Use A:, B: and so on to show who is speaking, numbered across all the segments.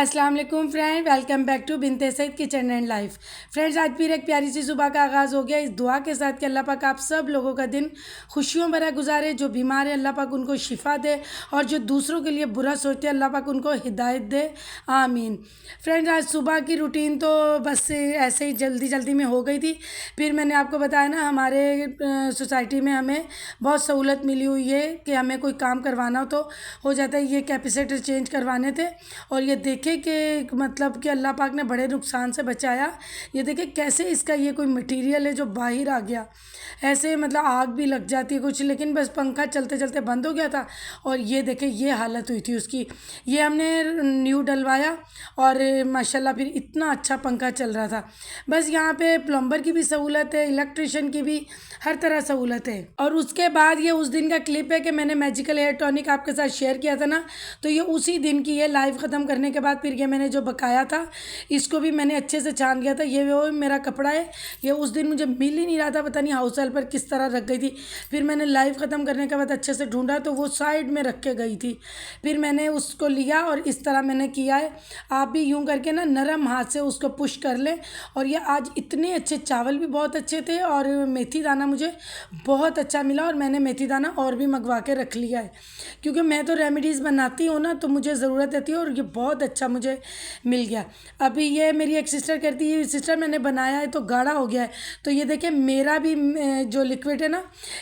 A: अस्सलाम वालेकुम friend, welcome back to Binte Saeed kitchen and life. Friends, आज फिर एक प्यारी सी सुबह का आगाज़ हो गया इस दुआ के साथ कि अल्लाह पाक आप सब लोगों का दिन खुशियों भरा गुजारे। जो बीमार है अल्लाह पाक उनको शिफा दे और जो दूसरों के लिए बुरा सोचते हैं अल्लाह पाक उनको हिदायत दे, आमीन। फ्रेंड्स, आज सुबह की रूटीन तो बस ऐसे ही जल्दी जल्दी में हो गई थी। फिर मैंने आपको बताया ना, हमारे सोसाइटी में हमें बहुत सहूलत मिली हुई है कि हमें कोई काम करवाना हो जाता है। ये कैपेसिटर चेंज करवाने थे और ये देखे कि मतलब कि अल्लाह पाक ने बड़े नुकसान से बचाया। ये देखे कैसे इसका ये कोई मटेरियल है जो बाहर आ गया, ऐसे मतलब आग भी लग जाती है कुछ, लेकिन बस पंखा चलते चलते बंद हो गया था और ये देखे ये हालत हुई थी उसकी। ये हमने न्यू डलवाया और माशाल्लाह फिर इतना अच्छा पंखा चल रहा था। बस यहाँ पे प्लम्बर की भी सहूलत है, इलेक्ट्रिशियन की भी, हर तरह सहूलत है। और उसके बाद ये उस दिन का क्लिप है कि मैंने मैजिकल हेयर टॉनिक आपके साथ शेयर किया था ना, तो ये उसी दिन की है। लाइव ख़त्म करने के बाद फिर ये मैंने जो बकाया था इसको भी मैंने अच्छे से छान लिया था। ये वो मेरा कपड़ा है, ये उस दिन मुझे मिल ही नहीं रहा था, पता नहीं हाउस हेल्प पर किस तरह रख गई थी। फिर मैंने लाइव ख़त्म करने के बाद अच्छे से ढूंढा तो वो साइड में रख के गई थी। फिर मैंने उसको लिया और इस तरह मैंने किया है। आप भी यूँ करके ना नरम हाथ से उसको पुश कर लें। और ये आज इतने अच्छे चावल भी बहुत अच्छे थे और मेथी दाना मुझे बहुत अच्छा मिला और मैंने मेथी दाना और भी मंगवा के रख लिया है, क्योंकि मैं तो रेमेडीज़ बनाती हूँ ना, तो मुझे ज़रूरत रहती है और ये बहुत अच्छा मुझे मिल गया। अभी ये मेरी एक सिस्टर कहती है, सिस्टर मैंने बनाया है तो गाढ़ा हो गया है। तो ये देखिए मेरा भी जो लिक्विड है ना,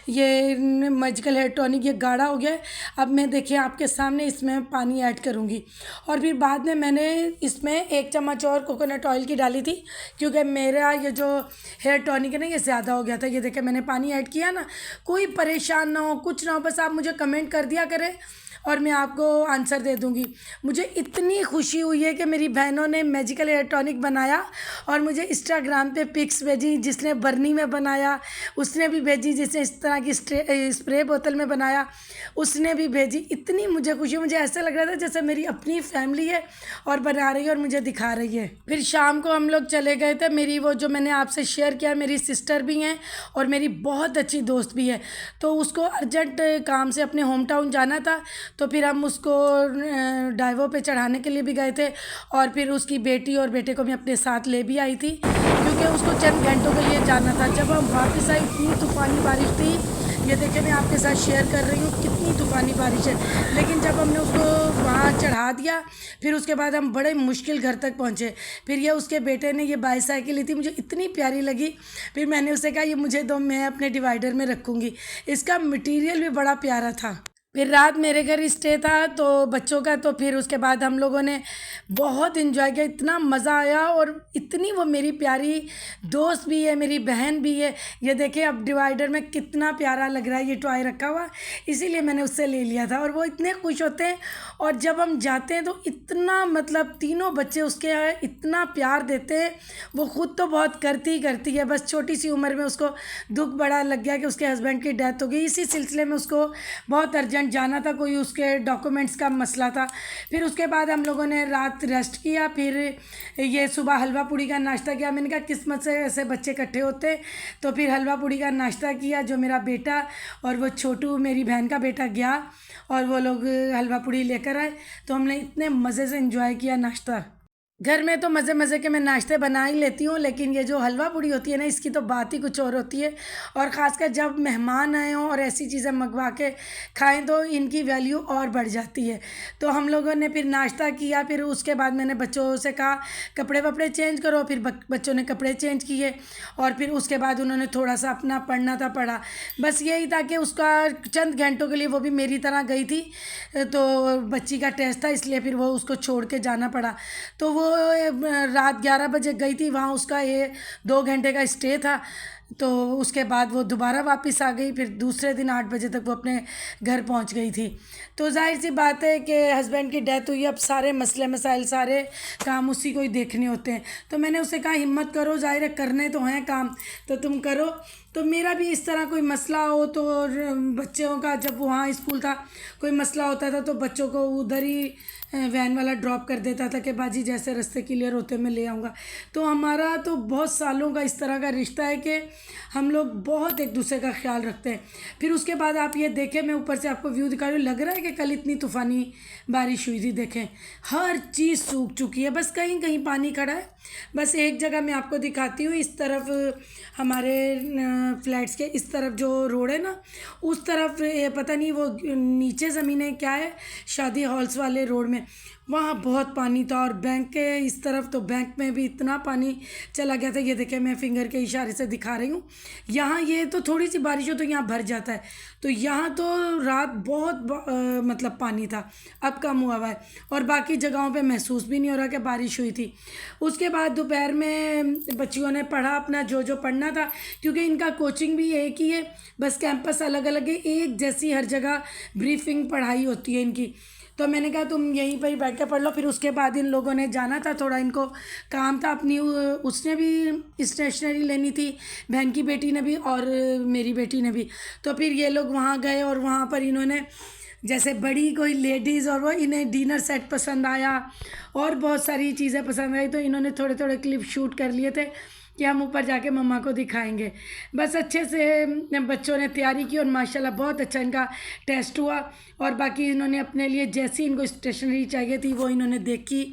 A: ये मैजिकल हेयर टॉनिक, ये गाढ़ा हो गया है। अब मैं देखिए आपके सामने इसमें पानी ऐड करूँगी और फिर बाद में मैंने इसमें 1 चम्मच और कोकोनट ऑयल की डाली थी, क्योंकि मेरा ये जो हेयर टॉनिक है ना ये ज़्यादा हो गया था। ये देखिए मैंने पानी ऐड किया ना। कोई परेशान ना हो, कुछ ना हो, बस आप मुझे कमेंट कर दिया करें और मैं आपको आंसर दे दूँगी। मुझे इतनी खुशी हुई है कि मेरी बहनों ने मैजिकल हेयर टॉनिक बनाया और मुझे इंस्टाग्राम पे पिक्स भेजी। जिसने बर्नी में बनाया उसने भी भेजी, जिसने इस तरह की स्प्रे बोतल में बनाया उसने भी भेजी। इतनी मुझे खुशी, मुझे ऐसा लग रहा था जैसे मेरी अपनी फैमिली है और बना रही है और मुझे दिखा रही है। फिर शाम को हम लोग चले गए थे। मेरी वो जो मैंने आपसे शेयर किया, मेरी सिस्टर भी हैं और मेरी बहुत अच्छी दोस्त भी है, तो उसको अर्जेंट काम से अपने होम टाउन जाना था, तो फिर हम उसको डाइवो पे चढ़ाने के लिए भी गए थे और फिर उसकी बेटी और बेटे को मैं अपने साथ ले भी आई थी, क्योंकि उसको चंद घंटों के लिए जाना था। जब हम वापस आए इतनी तूफ़ानी बारिश थी। ये देखिए मैं आपके साथ शेयर कर रही हूँ कितनी तूफ़ानी बारिश है। लेकिन जब हमने उसको वहाँ चढ़ा दिया फिर उसके बाद हम बड़े मुश्किल घर तक पहुँचे। फिर ये उसके बेटे ने ये बाईसाइकिल ली थी, मुझे इतनी प्यारी लगी। फिर मैंने उससे कहा ये मुझे दो, मैं अपने डिवाइडर में रखूँगी। इसका मटीरियल भी बड़ा प्यारा था। फिर रात मेरे घर स्टे था तो बच्चों का, तो फिर उसके बाद हम लोगों ने बहुत इन्जॉय किया, इतना मज़ा आया। और इतनी वो मेरी प्यारी दोस्त भी है, मेरी बहन भी है। ये देखिए अब डिवाइडर में कितना प्यारा लग रहा है, ये टॉय रखा हुआ, इसीलिए मैंने उससे ले लिया था। और वो इतने खुश होते हैं और जब हम जाते हैं तो इतना मतलब तीनों बच्चे उसके इतना प्यार देते हैं। वो खुद तो बहुत करती ही करती है, बस छोटी सी उम्र में उसको दुख बड़ा लग गया कि उसके हस्बैंड की डेथ हो गई। इसी सिलसिले में उसको बहुत अर्जेंट जाना था, कोई उसके डॉक्यूमेंट्स का मसला था। फिर उसके बाद हम लोगों ने रात रेस्ट किया। फिर ये सुबह हलवा पूड़ी का नाश्ता किया। मैंने कहा किस्मत से ऐसे बच्चे इकट्ठे होते, तो फिर हलवा पूड़ी का नाश्ता किया। जो मेरा बेटा और वो छोटू मेरी बहन का बेटा गया और वो लोग हलवा पूड़ी लेकर आए, तो हमने इतने मज़े से एंजॉय किया नाश्ता। घर में तो मज़े मज़े के मैं नाश्ते बना ही लेती हूँ, लेकिन ये जो हलवा पूड़ी होती है ना, इसकी तो बात ही कुछ और होती है। और ख़ासकर जब मेहमान आए हों और ऐसी चीज़ें मंगवा के खाएं तो इनकी वैल्यू और बढ़ जाती है। तो हम लोगों ने फिर नाश्ता किया। फिर उसके बाद मैंने बच्चों से कहा कपड़े वपड़े चेंज करो। फिर बच्चों ने कपड़े चेंज किए और फिर उसके बाद उन्होंने थोड़ा सा अपना पढ़ना था पढ़ा। बस यही था कि उसका चंद घंटों के लिए वो भी मेरी तरह गई थी, तो बच्ची का टेस्ट था इसलिए फिर वो उसको छोड़ के जाना पड़ा। तो वो रात 11 बजे गई थी, वहाँ उसका ये 2 घंटे का स्टे था। तो उसके बाद वो दोबारा वापस आ गई। फिर दूसरे दिन 8 बजे तक वो अपने घर पहुंच गई थी। तो जाहिर सी बात है कि हस्बैंड की डेथ हुई, अब सारे मसले मसाइल सारे काम उसी को ही देखने होते हैं। तो मैंने उसे कहा हिम्मत करो, ज़ाहिर है करने तो हैं काम, तो तुम करो। तो मेरा भी इस तरह कोई मसला हो तो, और बच्चों का जब वहाँ स्कूल था कोई मसला होता था तो बच्चों को उधर ही वैन वाला ड्रॉप कर देता था कि बाजी जैसे रास्ते क्लियर होते मैं ले आऊँगा। तो हमारा तो बहुत सालों का इस तरह का रिश्ता है कि हम लोग बहुत एक दूसरे का ख्याल रखते हैं। फिर उसके बाद आप ये देखें, मैं ऊपर से आपको व्यू दिखा रही हूँ, लग रहा है कि कल इतनी तूफ़ानी बारिश हुई थी। देखें हर चीज़ सूख चुकी है, बस कहीं कहीं पानी खड़ा है। बस एक जगह मैं आपको दिखाती हूँ, इस तरफ हमारे फ्लैट्स के इस तरफ जो रोड है ना, उस तरफ पता नहीं वो नीचे ज़मीनें क्या है, शादी हॉल्स वाले रोड में वहाँ बहुत पानी था। और बैंक के इस तरफ तो बैंक में भी इतना पानी चला गया था। ये देखें मैं फिंगर के इशारे से दिखा रही हूँ, यहाँ ये तो थोड़ी सी बारिश हो तो यहाँ भर जाता है। तो यहाँ तो रात बहुत मतलब पानी था, अब कम हुआ है और बाकी जगहों पे महसूस भी नहीं हो रहा कि बारिश हुई थी। उसके बाद दोपहर में बच्चियों ने पढ़ा अपना जो जो पढ़ना था, क्योंकि इनका कोचिंग भी एक ही है, बस कैंपस अलग अलग है, एक जैसी हर जगह ब्रीफिंग पढ़ाई होती है इनकी। तो मैंने कहा तुम यहीं पर ही बैठ के पढ़ लो। फिर उसके बाद इन लोगों ने जाना था, थोड़ा इनको काम था अपनी, उसने भी स्टेशनरी लेनी थी, बहन की बेटी ने भी और मेरी बेटी ने भी। तो फिर ये लोग वहाँ गए और वहाँ पर इन्होंने जैसे बड़ी कोई लेडीज़ और वो इन्हें डिनर सेट पसंद आया और बहुत सारी चीज़ें पसंद आई, तो इन्होंने थोड़े थोड़े क्लिप शूट कर लिए थे कि हम ऊपर जाके मम्मा को दिखाएंगे। बस अच्छे से बच्चों ने तैयारी की और माशाल्लाह बहुत अच्छा इनका टेस्ट हुआ। और बाकी इन्होंने अपने लिए जैसी इनको स्टेशनरी चाहिए थी वो इन्होंने देखी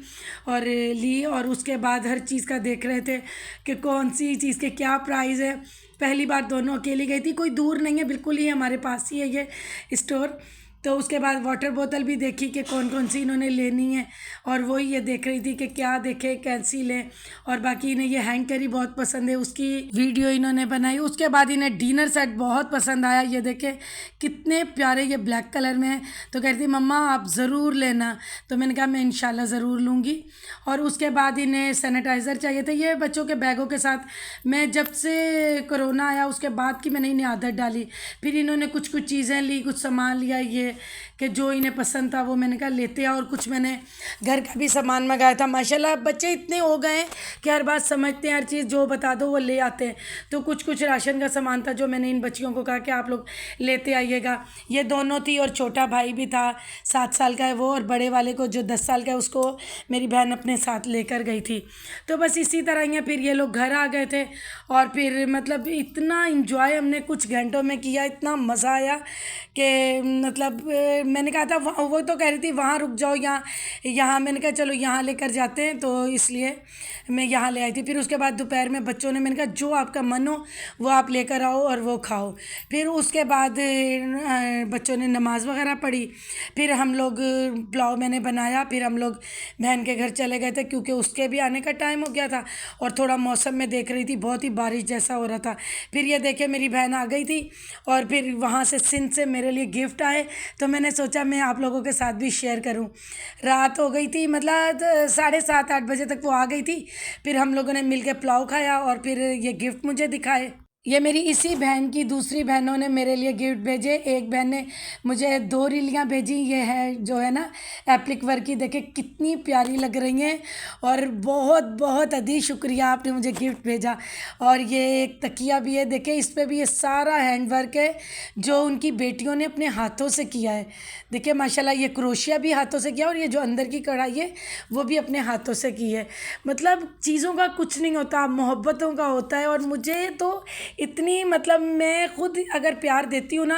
A: और ली, और उसके बाद हर चीज़ का देख रहे थे कि कौन सी चीज़ के क्या प्राइस है। पहली बार दोनों अकेली गई थी, कोई दूर नहीं है, बिल्कुल ही हमारे पास ही है ये स्टोर। तो उसके बाद वाटर बोतल भी देखी कि कौन कौन सी इन्होंने लेनी है, और वही ये देख रही थी कि क्या देखे कैसी ले। और बाकी इन्हें ये हैंग करी बहुत पसंद है, उसकी वीडियो इन्होंने बनाई। उसके बाद इन्हें डिनर सेट बहुत पसंद आया, ये देखे कितने प्यारे, ये ब्लैक कलर में है। तो कहती मम्मा आप ज़रूर लेना, तो मैंने कहा मैं इंशाल्लाह ज़रूर लूँगी। और उसके बाद इन्हें सैनिटाइज़र चाहिए थे, ये बच्चों के बैगों के साथ मैं जब से कोरोना आया उसके बाद की मैंने इन्हें आदत डाली। फिर इन्होंने कुछ कुछ चीज़ें ली, कुछ सामान लिया, ये कि जो इन्हें पसंद था वो मैंने कहा लेते हैं। और कुछ मैंने घर का भी सामान मंगाया था। माशाल्लाह बच्चे इतने हो गए हैं कि हर बात समझते हैं, हर चीज़ जो बता दो वो ले आते हैं। तो कुछ कुछ राशन का सामान था जो मैंने इन बच्चियों को कहा कि आप लोग लेते आइएगा। ये दोनों थी और छोटा भाई भी था, 7 साल का है वो, और बड़े वाले को जो 10 साल का है उसको मेरी बहन अपने साथ लेकर गई थी। तो बस इसी तरह ही फिर ये लोग घर आ गए थे और फिर मतलब इतना इंजॉय हमने कुछ घंटों में किया, इतना मज़ा आया कि मतलब मैंने कहा था वो तो कह रही थी वहाँ रुक जाओ, यहाँ मैंने कहा चलो यहाँ लेकर जाते हैं, तो इसलिए मैं यहाँ ले आई थी। फिर उसके बाद दोपहर में बच्चों ने मैंने कहा जो आपका मन हो वो आप लेकर आओ और वो खाओ। फिर उसके बाद बच्चों ने नमाज़ वगैरह पढ़ी, फिर हम लोग पुलाव मैंने बनाया, फिर हम लोग बहन के घर चले गए थे क्योंकि उसके भी आने का टाइम हो गया था और थोड़ा मौसम में देख रही थी बहुत ही बारिश जैसा हो रहा था। फिर ये देखे मेरी बहन आ गई थी और फिर वहाँ से सिंध से मेरे लिए गिफ्ट आए, तो मैंने सोचा मैं आप लोगों के साथ भी शेयर करूं। रात हो गई थी, मतलब 7:30-8 बजे तक वो आ गई थी। फिर हम लोगों ने मिल के पुलाव खाया और फिर ये गिफ्ट मुझे दिखाए। ये मेरी इसी बहन की दूसरी बहनों ने मेरे लिए गिफ्ट भेजे। एक बहन ने मुझे 2 रीलियाँ भेजी, ये है जो है ना एप्लिक वर्क की, देखे कितनी प्यारी लग रही हैं और बहुत बहुत अदी शुक्रिया आपने मुझे गिफ्ट भेजा। और ये एक तकिया भी है, देखे इस पर भी ये सारा हैंड वर्क है जो उनकी बेटियों ने अपने हाथों से किया है। देखिए माशाल्लाह ये क्रोशिया भी हाथों से किया और ये जो अंदर की कढ़ाई है वो भी अपने हाथों से की है। मतलब चीज़ों का कुछ नहीं होता, मोहब्बतों का होता है। और मुझे तो इतनी मतलब मैं खुद अगर प्यार देती हूँ ना,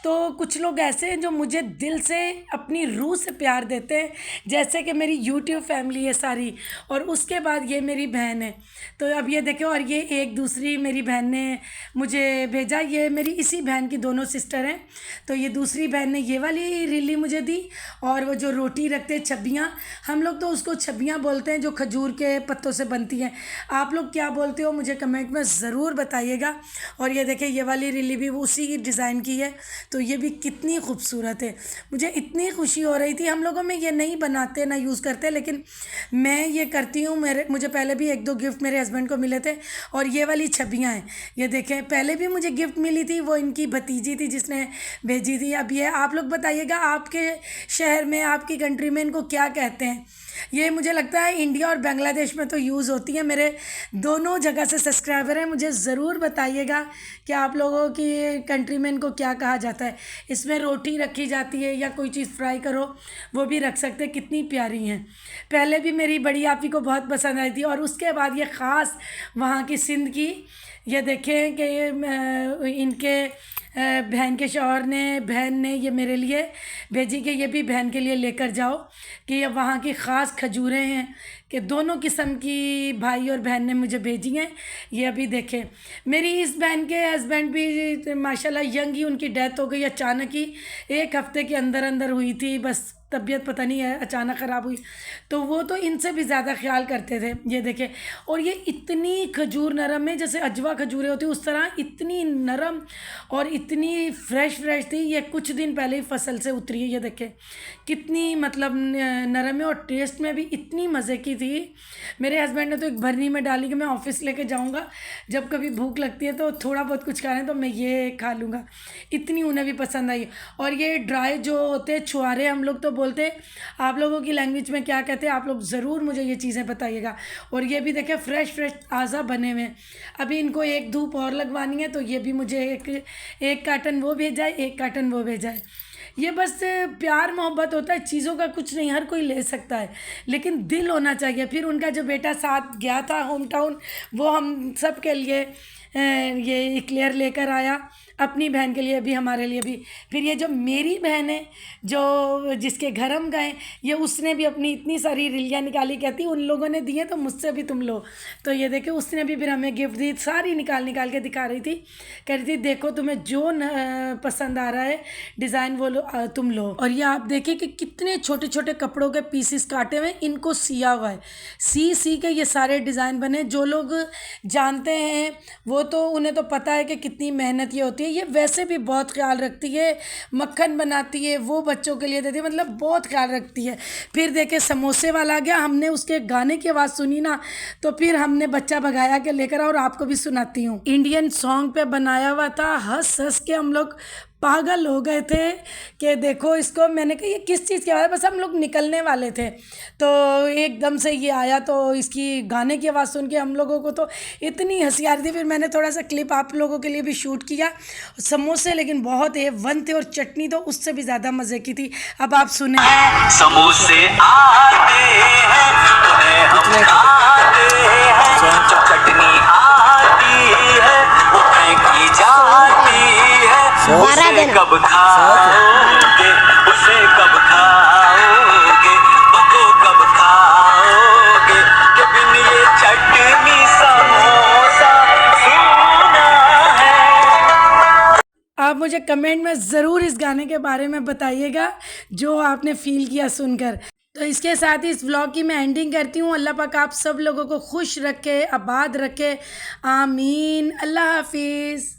A: तो कुछ लोग ऐसे हैं जो मुझे दिल से अपनी रूह से प्यार देते हैं, जैसे कि मेरी यूट्यूब फैमिली है सारी। और उसके बाद ये मेरी बहन है, तो अब ये देखो। और ये एक दूसरी मेरी बहन ने मुझे भेजा, ये मेरी इसी बहन की दोनों सिस्टर हैं। तो ये दूसरी बहन ने ये वाली रीली मुझे दी, और वो जो रोटी रखते हैं छब्बियाँ, हम लोग तो उसको छब्बियाँ बोलते हैं, जो खजूर के पत्तों से बनती हैं। आप लोग क्या बोलते हो मुझे कमेंट में ज़रूर बताइएगा। और ये देखिए ये वाली रीली भी उसी डिज़ाइन की है, तो ये भी कितनी खूबसूरत है। मुझे इतनी खुशी हो रही थी। हम लोगों में ये नहीं बनाते ना यूज़ करते, लेकिन मैं ये करती हूँ। मुझे पहले भी 1-2 गिफ्ट मेरे हस्बैंड को मिले थे। और ये वाली छबियाँ हैं, ये देखें पहले भी मुझे गिफ्ट मिली थी, वो इनकी भतीजी थी जिसने भेजी थी। अब ये आप लोग बताइएगा आपके शहर में, आपकी कंट्री में इनको क्या कहते हैं। ये मुझे लगता है इंडिया और बांग्लादेश में तो यूज़ होती है। मेरे दोनों जगह से सब्सक्राइबर हैं, मुझे ज़रूर बताइए बताइएगा कि आप लोगों की कंट्री में इनको क्या कहा जाता है। इसमें रोटी रखी जाती है या कोई चीज़ फ्राई करो वो भी रख सकते हैं। कितनी प्यारी हैं। पहले भी मेरी बड़ी आपी को बहुत पसंद आई थी और उसके बाद ये ख़ास वहाँ की सिंध की, ये देखें कि इनके बहन के शौहर ने, बहन ने ये मेरे लिए भेजी कि ये भी बहन के लिए लेकर जाओ, कि ये वहाँ की ख़ास खजूरें हैं, कि दोनों किस्म की भाई और बहन ने मुझे भेजी हैं। ये अभी देखें, मेरी इस बहन के हस्बैंड भी माशाल्लाह यंग ही उनकी डेथ हो गई अचानक ही, 1 हफ्ते के अंदर अंदर हुई थी। बस तबीयत पता नहीं है अचानक ख़राब हुई, तो वो तो इनसे भी ज़्यादा ख्याल करते थे। ये देखें, और ये इतनी खजूर नरम है, जैसे अजवा खजूरें होती उस तरह, इतनी नरम और इतनी फ्रेश थी। ये कुछ दिन पहले ही फसल से उतरी है। ये देखें कितनी मतलब नरम है और टेस्ट में भी इतनी मज़े की थी। मेरे हस्बैंड ने तो एक भरनी में डाली कि मैं ऑफिस लेके जाऊंगा, जब कभी भूख लगती है तो थोड़ा बहुत कुछ खा रहे हैं तो मैं ये खा लूँगा। इतनी उन्हें भी पसंद आई। और ये ड्राई जो होते हैं छुआरे, हम लोग तो बोलते हैं, आप लोगों की लैंग्वेज में क्या कहते हैं आप लोग ज़रूर मुझे ये चीज़ें बताइएगा। और ये भी देखें फ्रेश ताज़ा बने हुए। अभी इनको एक धूप और लगवानी है, तो ये भी मुझे एक कार्टन वो भेजा है, 1 कार्टन वो भेजा है। ये बस प्यार मोहब्बत होता है, चीज़ों का कुछ नहीं, हर कोई ले सकता है लेकिन दिल होना चाहिए। फिर उनका जो बेटा साथ गया था होम टाउन, वो हम सब के लिए ये इक्लेयर लेकर आया, अपनी बहन के लिए भी, हमारे लिए भी। फिर ये जो मेरी बहन है, जो जिसके घर हम गए, ये उसने भी अपनी इतनी सारी रिलियाँ निकाली, कहती उन लोगों ने दिए तो मुझसे भी तुम लो। तो ये देखो उसने भी फिर हमें गिफ्ट दी, सारी निकाल के दिखा रही थी, कह रही थी देखो तुम्हें जो पसंद आ रहा है डिज़ाइन वो लो, तुम लो। और ये आप देखिए कि कितने छोटे छोटे कपड़ों के पीसेस काटे हुए, इनको सिया हुआ है, सी के ये सारे डिज़ाइन बने। जो लोग जानते हैं वो तो उन्हें तो पता है कि कितनी मेहनत ये होती है। ये वैसे भी बहुत ख्याल रखती है, मक्खन बनाती है, वो बच्चों के लिए देती है, मतलब बहुत ख्याल रखती है। फिर देखे समोसे वाला आ गया, हमने उसके गाने की आवाज़ सुनी ना, तो फिर हमने बच्चा भगाया के लेकर, और आपको भी सुनाती हूँ। इंडियन सॉन्ग पे बनाया हुआ था, हंस हंस के हम लोग पागल हो गए थे कि देखो इसको। मैंने कहा ये किस चीज़ की आवाज़ है, बस हम लोग निकलने वाले थे तो एकदम से ये आया, तो इसकी गाने की आवाज़ सुन के हम लोगों को तो इतनी हंसी आ रही थी। फिर मैंने थोड़ा सा क्लिप आप लोगों के लिए भी शूट किया। समोसे लेकिन बहुत A1 थे, और चटनी तो उससे भी ज़्यादा मज़े की थी। अब आप सुने।
B: समोसे आते हैं हम खाते हैं, जो चटनी आती है वो फेंकी जाती है। उसे कब खाओगे, उसे कब खाओगे, वो कब खाओगे, कि बिन ये चटनी समोसा सूना है।
A: आप मुझे कमेंट में ज़रूर इस गाने के बारे में बताइएगा जो आपने फ़ील किया सुनकर। तो इसके साथ ही इस व्लॉग की मैं एंडिंग करती हूँ। अल्लाह पाक आप सब लोगों को खुश रखे, आबाद रखे, आमीन। अल्लाह हाफिज़।